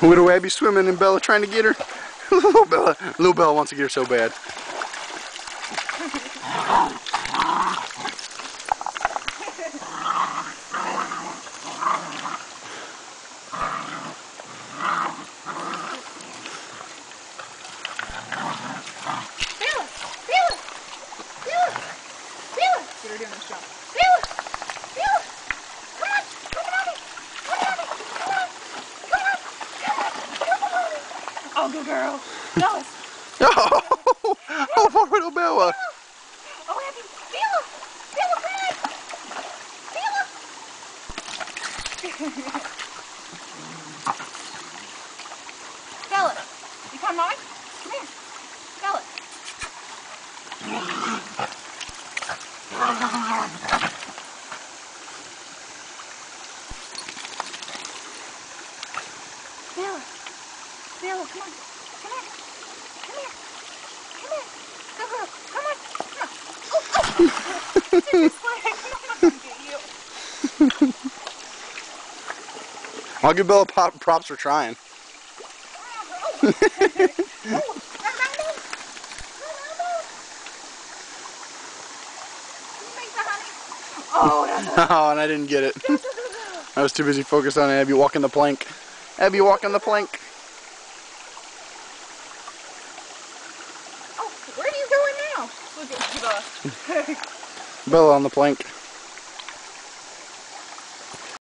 Little Abby swimming and Bella trying to get her. Little Bella wants to get her so bad. Get her doing this jump. Bella! Bella! Come on! Come on, Abby! Come on, Abby! Come on! Come on! Come on! Come on! Oh, good girl. Dallas. Oh, poor little Bella. Oh, Abby! Bella! Bella, come on! Bella! Bella! You come on? Come here. Bella. Bella, Bella, come on, come here, come here, come here, go girl, come on, come on, oh, just like, I'm not gonna get you. I'll give Bella props for trying. Oh, that's Oh, and I didn't get it. I was too busy focused on Abby walking the plank. Abby walking the plank. Oh, where are you going now? Look at the Bella on the plank.